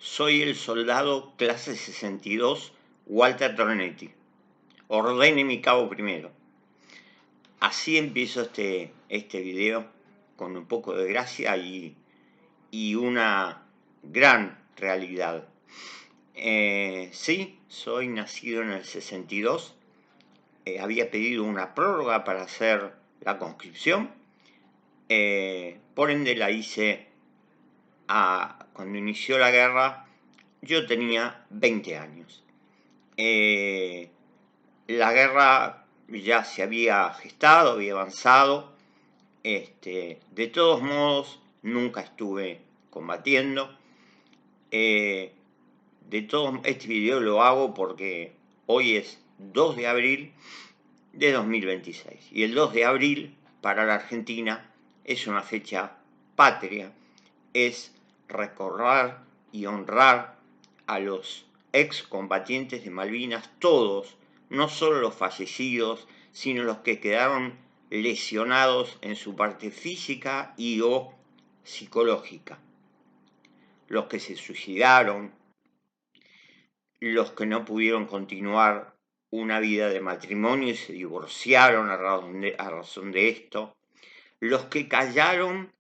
Soy el soldado clase 62, Walter Tornetti. Ordene mi cabo primero. Así empiezo este video, con un poco de gracia y una gran realidad. Sí, soy nacido en el 62. Había pedido una prórroga para hacer la conscripción. Por ende la hice cuando inició la guerra. Yo tenía 20 años. La guerra ya se había gestado, había avanzado. De todos modos, nunca estuve combatiendo. Este video lo hago porque hoy es 2 de abril de 2026. Y el 2 de abril para la Argentina es una fecha patria. Es recordar y honrar a los excombatientes de Malvinas, todos, no solo los fallecidos, sino los que quedaron lesionados en su parte física y o psicológica. Los que se suicidaron, los que no pudieron continuar una vida de matrimonio y se divorciaron a razón de esto, los que callaron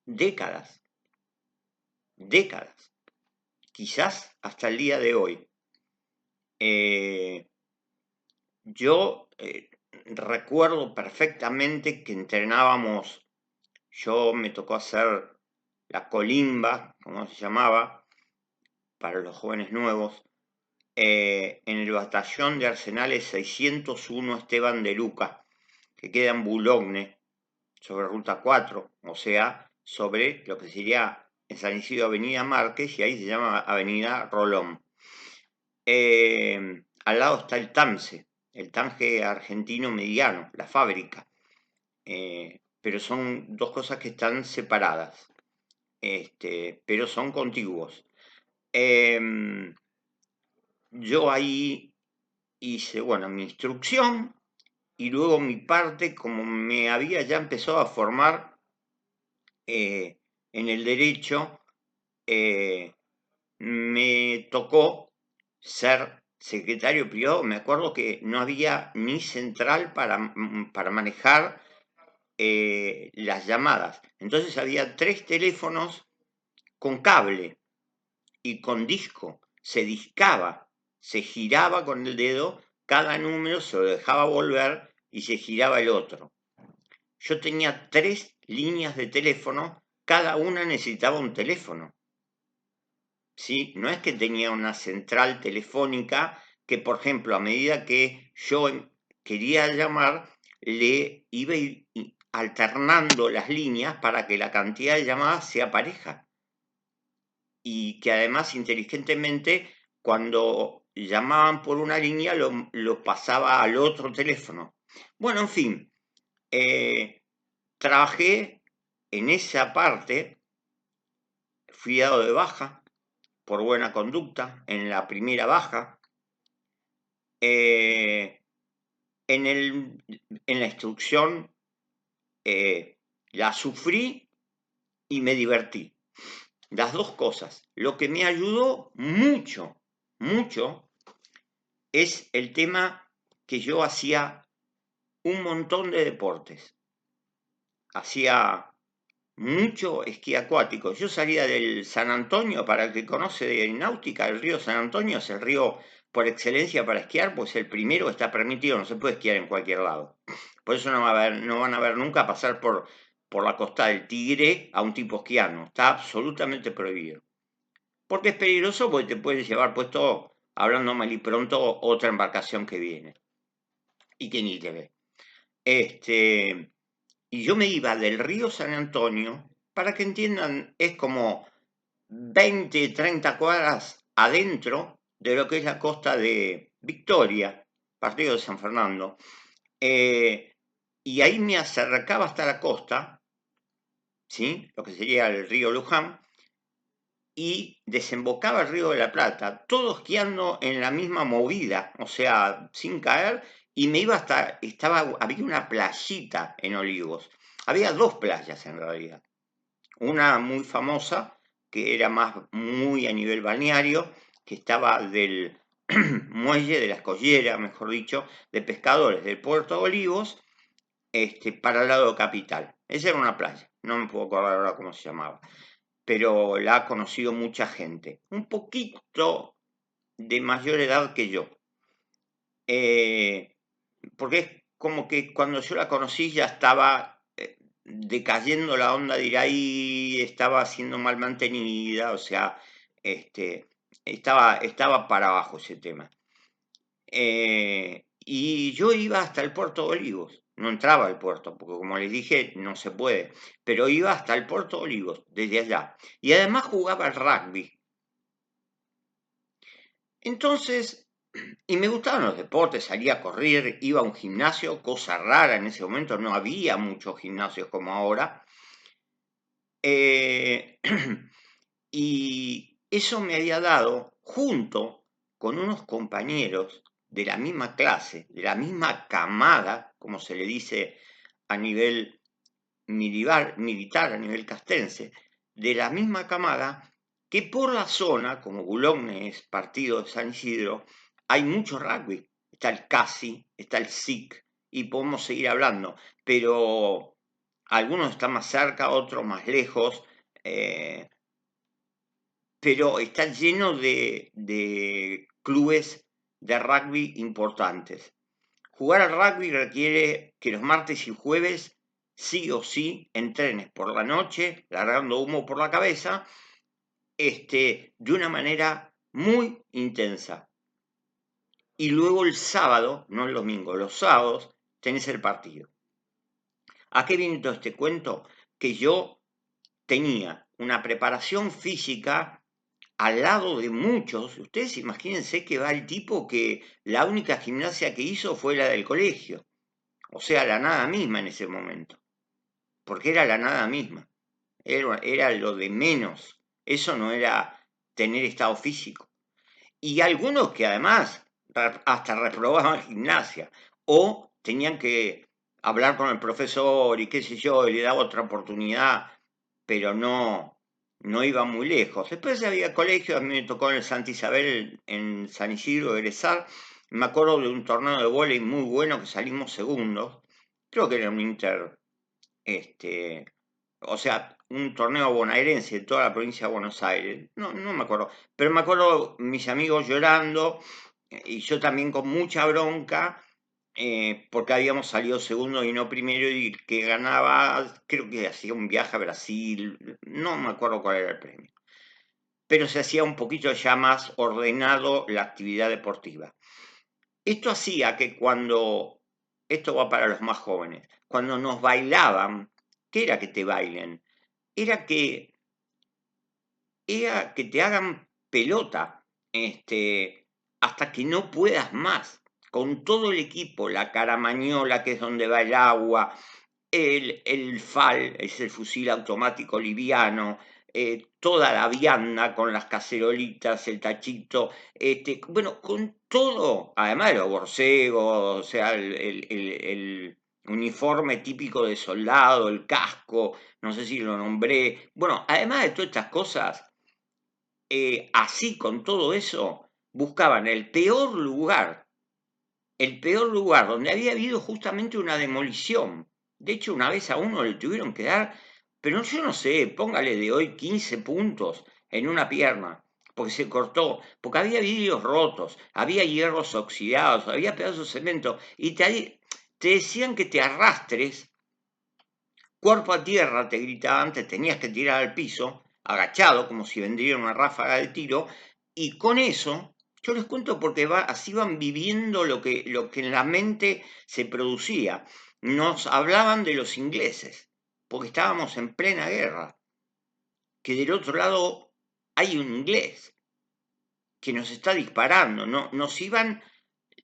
décadas, quizás hasta el día de hoy. Yo recuerdo perfectamente que entrenábamos, yo me tocó hacer la colimba, como se llamaba, para los jóvenes nuevos, en el batallón de Arsenales 601 Esteban de Luca, que queda en Boulogne, sobre Ruta 4, o sea, sobre lo que sería en San Isidro Avenida Márquez, y ahí se llama Avenida Rolón. Al lado está el TAMSE, el Tange Argentino Mediano, la fábrica, pero son dos cosas que están separadas, pero son contiguos. Yo ahí hice, mi instrucción y luego mi parte, como me había ya empezado a formar en el derecho, me tocó ser secretario privado. Me acuerdo que no había ni central para manejar las llamadas. Entonces había 3 teléfonos con cable y con disco. Se discaba, se giraba con el dedo, cada número se lo dejaba volver y se giraba el otro. Yo tenía 3 líneas de teléfono, cada una necesitaba un teléfono. ¿Sí? No es que tenía una central telefónica que, por ejemplo, a medida que yo quería llamar, le iba alternando las líneas para que la cantidad de llamadas sea pareja. Y que además, inteligentemente, cuando llamaban por una línea, lo pasaba al otro teléfono. Bueno, en fin, trabajé en esa parte, fui dado de baja por buena conducta en la primera baja. En la instrucción la sufrí y me divertí. Las dos cosas. Lo que me ayudó mucho es el tema que yo hacía un montón de deportes. Hacía mucho esquí acuático. Yo salía del San Antonio, para el que conoce de náutica, el río San Antonio es el río por excelencia para esquiar, pues el primero que está permitido, no se puede esquiar en cualquier lado. Por eso no van a ver nunca pasar por la costa del Tigre a un tipo esquiano. Está absolutamente prohibido. Porque es peligroso, porque te puedes llevar puesto, hablando mal y pronto, otra embarcación que viene. Y que ni te ve. Y yo me iba del río San Antonio, para que entiendan, es como 20, 30 cuadras adentro de lo que es la costa de Victoria, partido de San Fernando. Y ahí me acercaba hasta la costa, ¿sí? Lo que sería el río Luján, y desembocaba el río de la Plata, todo esquiando en la misma movida, o sea, sin caer, y me iba había una playita en Olivos. Había 2 playas en realidad. Una muy famosa, que era más muy a nivel balneario, que estaba del muelle de la escollera, mejor dicho, de pescadores del puerto de Olivos, para el lado capital. Esa era una playa, no me puedo acordar ahora cómo se llamaba, pero la ha conocido mucha gente, un poquito de mayor edad que yo, porque es como que cuando yo la conocí ya estaba decayendo la onda de ir ahí, estaba siendo mal mantenida, o sea, estaba para abajo ese tema. Y yo iba hasta el puerto de Olivos, no entraba al puerto, porque como les dije, no se puede, pero iba hasta el puerto de Olivos, desde allá. Y además jugaba al rugby. Entonces, y me gustaban los deportes, salía a correr, iba a un gimnasio, cosa rara, en ese momento no había muchos gimnasios como ahora. Eh, y eso me había dado, junto con unos compañeros de la misma clase, de la misma camada, como se le dice a nivel militar, a nivel castrense, de la misma camada, que por la zona, como Boulogne es partido de San Isidro, hay mucho rugby. Está el CASI, está el SIC, y podemos seguir hablando, pero algunos están más cerca, otros más lejos, eh, pero está lleno de clubes de rugby importantes. Jugar al rugby requiere que los martes y jueves sí o sí entrenes por la noche, largando humo por la cabeza, de una manera muy intensa. Y luego el sábado, no el domingo, los sábados tenés el partido. ¿A qué viene todo este cuento? Que yo tenía una preparación física al lado de muchos. Ustedes imagínense que va el tipo que la única gimnasia que hizo fue la del colegio. O sea, la nada misma en ese momento. Porque era la nada misma. Era lo de menos. Eso no era tener estado físico. Y algunos que además hasta reprobaban gimnasia. O tenían que hablar con el profesor y qué sé yo, y le daba otra oportunidad, pero no iba muy lejos. Después había colegios, a mí me tocó en el Santa Isabel, en San Isidro, egresar. Me acuerdo de un torneo de vóley muy bueno que salimos segundos. Creo que era un inter, o sea, un torneo bonaerense de toda la provincia de Buenos Aires. No me acuerdo. Pero me acuerdo mis amigos llorando y yo también con mucha bronca porque habíamos salido segundo y no primero y que ganaba, creo que hacía un viaje a Brasil, no me acuerdo cuál era el premio. Pero se hacía un poquito ya más ordenado la actividad deportiva. Esto hacía que esto va para los más jóvenes, cuando nos bailaban, ¿qué era que te bailen? Era que, era que te hagan pelota, hasta que no puedas más, con todo el equipo, la caramañola, que es donde va el agua, el FAL, es el fusil automático liviano, toda la vianda con las cacerolitas, el tachito, bueno, con todo, además de los borcegos, o sea, el uniforme típico de soldado, el casco, no sé si lo nombré. Bueno, además de todas estas cosas, así con todo eso, buscaban el peor lugar donde había habido justamente una demolición. De hecho, una vez a uno le tuvieron que dar, pero yo no sé, póngale de hoy 15 puntos en una pierna, porque se cortó, porque había vidrios rotos, había hierros oxidados, había pedazos de cemento, y te decían que te arrastres, cuerpo a tierra, te gritaban, te tenías que tirar al piso, agachado, como si vendría una ráfaga de tiro, y con eso yo les cuento porque así van viviendo lo que en la mente se producía. Nos hablaban de los ingleses, porque estábamos en plena guerra, que del otro lado hay un inglés que nos está disparando, ¿no? Nos iban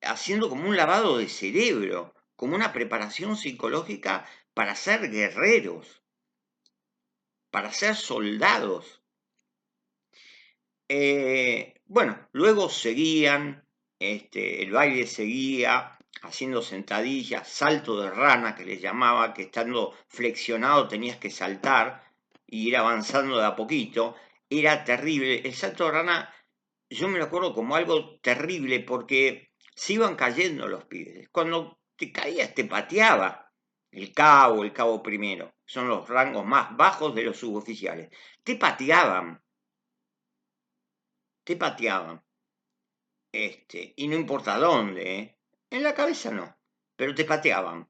haciendo como un lavado de cerebro, como una preparación psicológica para ser guerreros, para ser soldados. Bueno, luego seguían, el baile seguía haciendo sentadillas, salto de rana que les llamaba, que estando flexionado tenías que saltar y ir avanzando de a poquito. era terrible. El salto de rana, yo me lo acuerdo como algo terrible porque se iban cayendo los pibes. Cuando te caías te pateaba el cabo primero. Son los rangos más bajos de los suboficiales. Te pateaban, te pateaban. Y no importa dónde, ¿eh? En la cabeza no, pero te pateaban.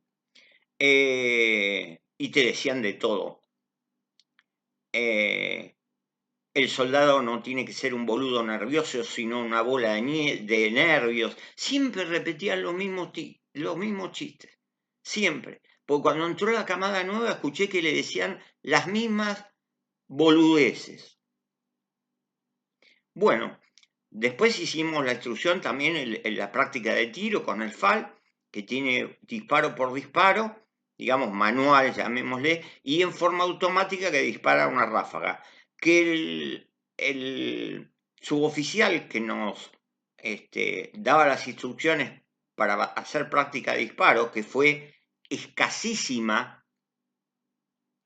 Y te decían de todo. El soldado no tiene que ser un boludo nervioso, sino una bola de nervios. Siempre repetían los mismos chistes. Siempre. Porque cuando entró la camada nueva, escuché que le decían las mismas boludeces. Bueno, después hicimos la instrucción también en la práctica de tiro con el FAL, que tiene disparo por disparo, digamos manual, llamémosle, y en forma automática que dispara una ráfaga. Que el suboficial que nos daba las instrucciones para hacer práctica de disparo, que fue escasísima,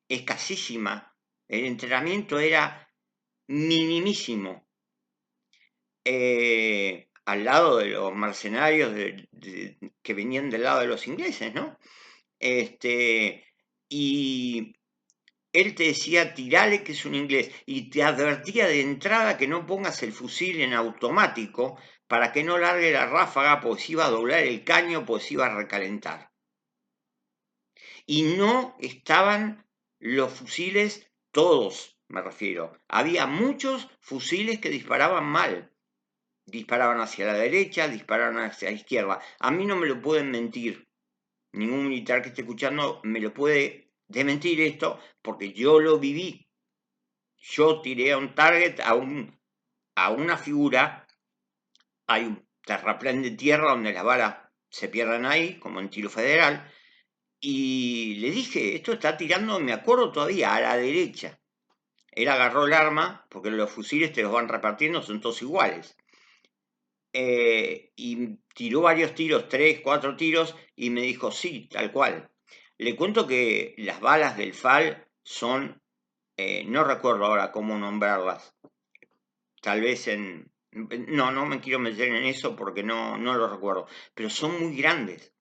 escasísima, el entrenamiento era minimísimo. Al lado de los mercenarios que venían del lado de los ingleses, ¿no? Y él te decía, tirale que es un inglés, y te advertía de entrada que no pongas el fusil en automático para que no largue la ráfaga, pues iba a doblar el caño, pues iba a recalentar. Y no estaban los fusiles todos, me refiero. Había muchos fusiles que disparaban mal. Disparaban hacia la derecha, disparaban hacia la izquierda. A mí no me lo pueden mentir. Ningún militar que esté escuchando me lo puede desmentir esto, porque yo lo viví. Yo tiré a un target, a una figura. Hay un terraplén de tierra donde las balas se pierden ahí, como en tiro federal. Y le dije, esto está tirando, me acuerdo todavía, a la derecha. Él agarró el arma, porque los fusiles te los van repartiendo, son todos iguales. Y tiró varios tiros, 3, 4 tiros, y me dijo, sí, tal cual. Le cuento que las balas del FAL son, no recuerdo ahora cómo nombrarlas, tal vez no me quiero meter en eso porque no lo recuerdo, pero son muy grandes.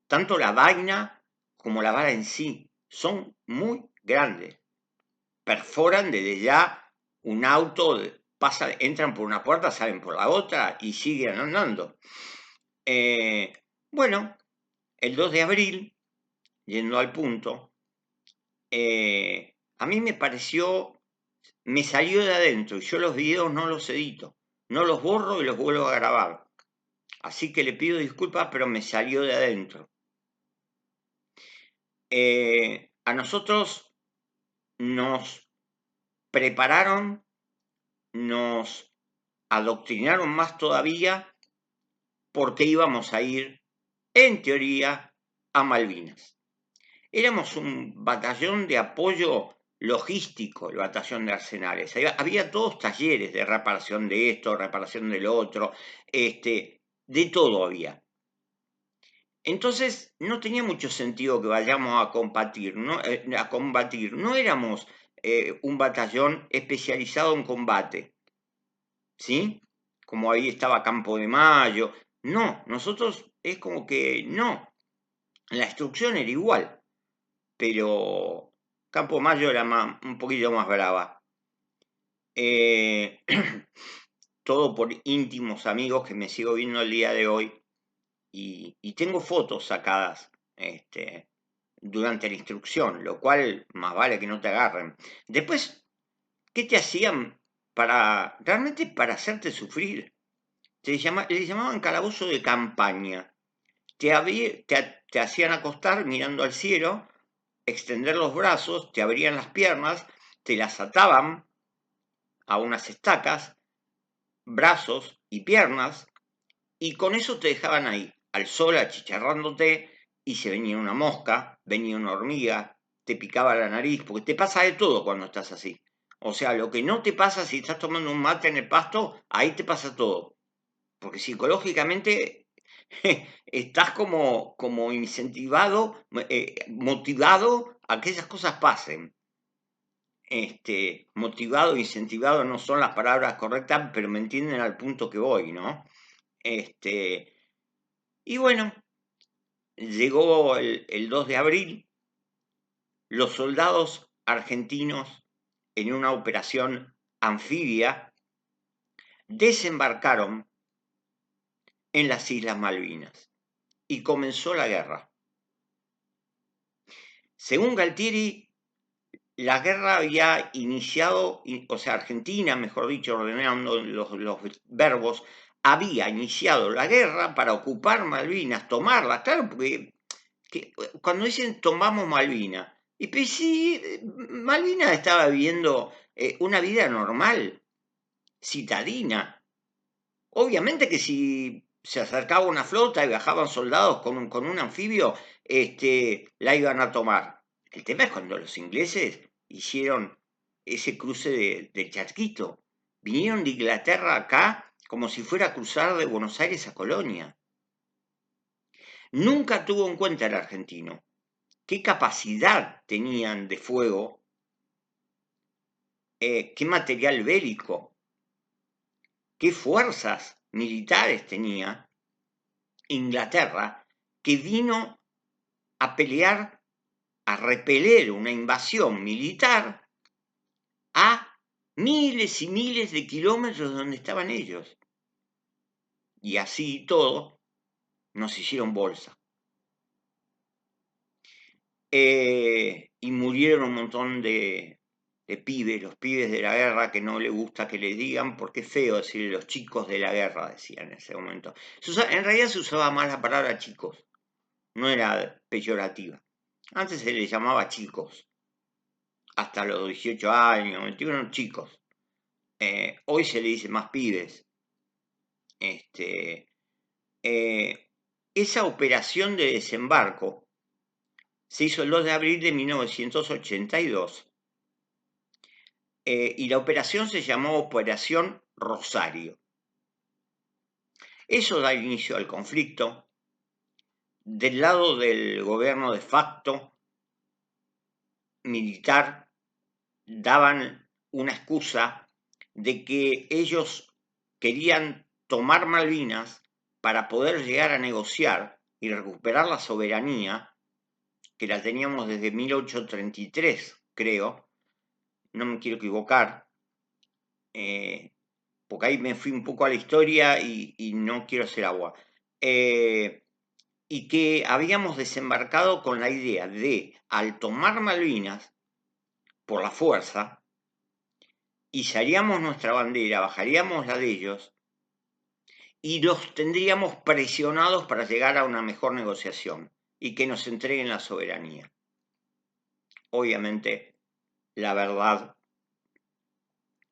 Tanto la vaina como la bala en sí son muy grandes. Perforan desde ya un auto, entran por una puerta, salen por la otra y siguen andando. Bueno, el 2 de abril, yendo al punto, a mí me salió de adentro y yo los videos no los edito, no los borro y los vuelvo a grabar. Así que le pido disculpas, pero me salió de adentro. A nosotros nos prepararon, nos adoctrinaron más todavía porque íbamos a ir, en teoría, a Malvinas. Éramos un batallón de apoyo logístico, el batallón de Arsenales. Había todos talleres de reparación de esto, reparación del otro, de todo había. Entonces no tenía mucho sentido que vayamos a combatir, ¿no? No éramos un batallón especializado en combate, ¿sí? Como ahí estaba Campo de Mayo. No, nosotros es como que no. La instrucción era igual, pero Campo Mayo era un poquito más brava. Todo por íntimos amigos que me sigo viendo el día de hoy y tengo fotos sacadas durante la instrucción, lo cual más vale que no te agarren. Después, ¿qué te hacían realmente para hacerte sufrir? Le llamaban calabozo de campaña. Te hacían acostar mirando al cielo, extender los brazos, te abrían las piernas, te las ataban a unas estacas, brazos y piernas, y con eso te dejaban ahí, al sol achicharrándote, y se venía una mosca, venía una hormiga, te picaba la nariz, porque te pasa de todo cuando estás así. O sea, lo que no te pasa si estás tomando un mate en el pasto, ahí te pasa todo. Porque psicológicamente estás como incentivado, motivado a que esas cosas pasen. motivado, incentivado no son las palabras correctas, pero me entienden al punto que voy, ¿no? Y bueno, llegó el 2 de abril, los soldados argentinos en una operación anfibia desembarcaron en las Islas Malvinas y comenzó la guerra. Según Galtieri, la guerra había iniciado, o sea, Argentina, mejor dicho, ordenando los verbos, había iniciado la guerra para ocupar Malvinas, tomarla, claro, porque cuando dicen tomamos Malvinas, y pues sí, Malvinas estaba viviendo una vida normal, citadina. Obviamente que si se acercaba una flota y viajaban soldados con un anfibio, la iban a tomar. El tema es cuando los ingleses hicieron ese cruce del charquito. Vinieron de Inglaterra acá como si fuera a cruzar de Buenos Aires a Colonia. Nunca tuvo en cuenta el argentino qué capacidad tenían de fuego, qué material bélico, qué fuerzas militares tenía Inglaterra, que vino a pelear, a repeler una invasión militar a miles y miles de kilómetros de donde estaban ellos. Y así todo, nos hicieron bolsa. Y murieron un montón de pibes, los pibes de la guerra, que no le gusta que les digan, porque es feo decirle los chicos de la guerra, decían en ese momento. En realidad se usaba más la palabra chicos, no era peyorativa. Antes se les llamaba chicos, hasta los 18 años, 21 chicos. Hoy se le dice más pibes. Esa operación de desembarco se hizo el 2 de abril de 1982 y la operación se llamó Operación Rosario. Eso da inicio al conflicto. Del lado del gobierno de facto militar daban una excusa de que ellos querían tomar Malvinas para poder llegar a negociar y recuperar la soberanía, que la teníamos desde 1833, creo, no me quiero equivocar, porque ahí me fui un poco a la historia y no quiero hacer agua, y que habíamos desembarcado con la idea de, al tomar Malvinas por la fuerza, izaríamos nuestra bandera, bajaríamos la de ellos, y los tendríamos presionados para llegar a una mejor negociación y que nos entreguen la soberanía. Obviamente, la verdad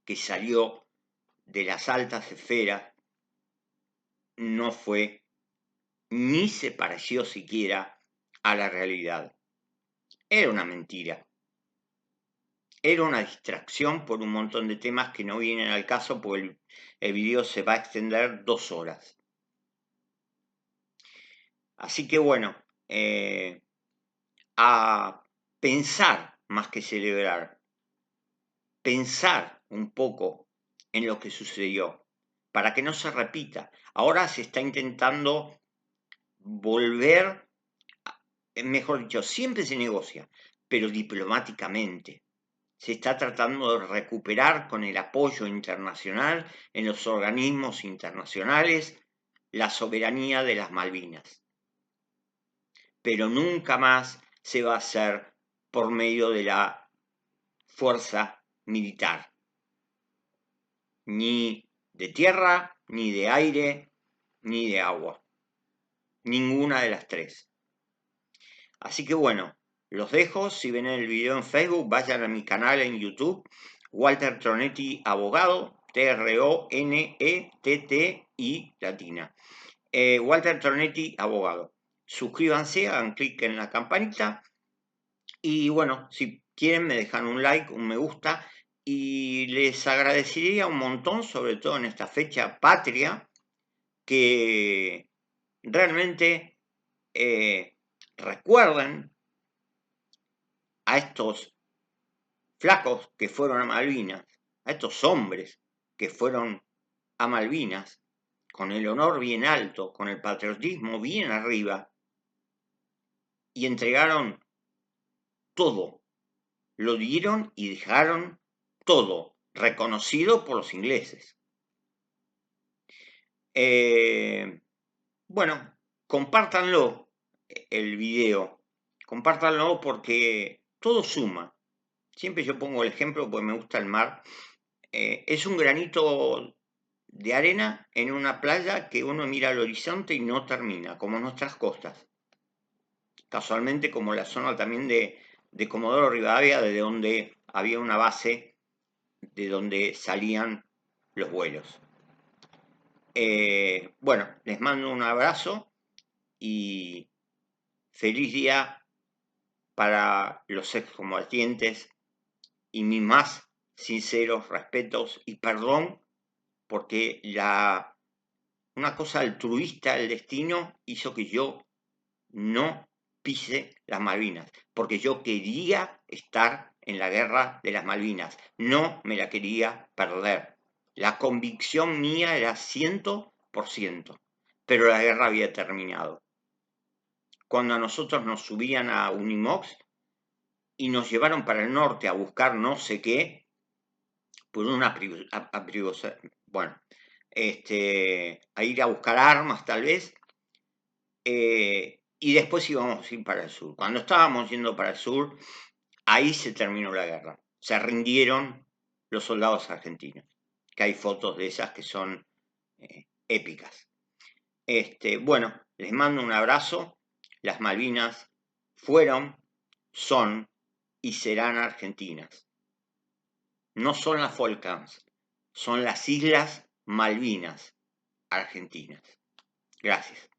que salió de las altas esferas no fue ni se pareció siquiera a la realidad. Era una mentira. Era una distracción por un montón de temas que no vienen al caso, porque el video se va a extender 2 horas. Así que bueno, a pensar más que celebrar, pensar un poco en lo que sucedió, para que no se repita. Ahora se está intentando volver, mejor dicho, siempre se negocia, pero diplomáticamente. Se está tratando de recuperar con el apoyo internacional en los organismos internacionales la soberanía de las Malvinas. Pero nunca más se va a hacer por medio de la fuerza militar, ni de tierra, ni de aire, ni de agua. Ninguna de las tres. Así que bueno, los dejo. Si ven el video en Facebook, vayan a mi canal en YouTube, Walter Tronetti Abogado, Tronetti latina. Walter Tronetti Abogado. Suscríbanse, hagan clic en la campanita. Y bueno, si quieren me dejan un like, un me gusta. Y les agradecería un montón, sobre todo en esta fecha patria, que realmente recuerden a estos flacos que fueron a Malvinas, a estos hombres que fueron a Malvinas, con el honor bien alto, con el patriotismo bien arriba, y entregaron todo, lo dieron y dejaron todo, reconocido por los ingleses. Bueno, compártanlo el video, compártanlo porque todo suma. Siempre yo pongo el ejemplo porque me gusta el mar. Es un granito de arena en una playa que uno mira al horizonte y no termina, como nuestras costas. Casualmente como la zona también de Comodoro Rivadavia, de donde había una base de donde salían los vuelos. Bueno, les mando un abrazo y feliz día para los excombatientes y mis más sinceros respetos y perdón porque una cosa altruista del destino hizo que yo no pise las Malvinas, porque yo quería estar en la guerra de las Malvinas, no me la quería perder. La convicción mía era 100%, pero la guerra había terminado. Cuando a nosotros nos subían a Unimox y nos llevaron para el norte a buscar no sé qué, por bueno, a ir a buscar armas tal vez, y después íbamos a ir para el sur. Cuando estábamos yendo para el sur, ahí se terminó la guerra. Se rindieron los soldados argentinos, que hay fotos de esas que son épicas. Bueno, les mando un abrazo. Las Malvinas fueron, son y serán argentinas. No son las Falklands, son las Islas Malvinas argentinas. Gracias.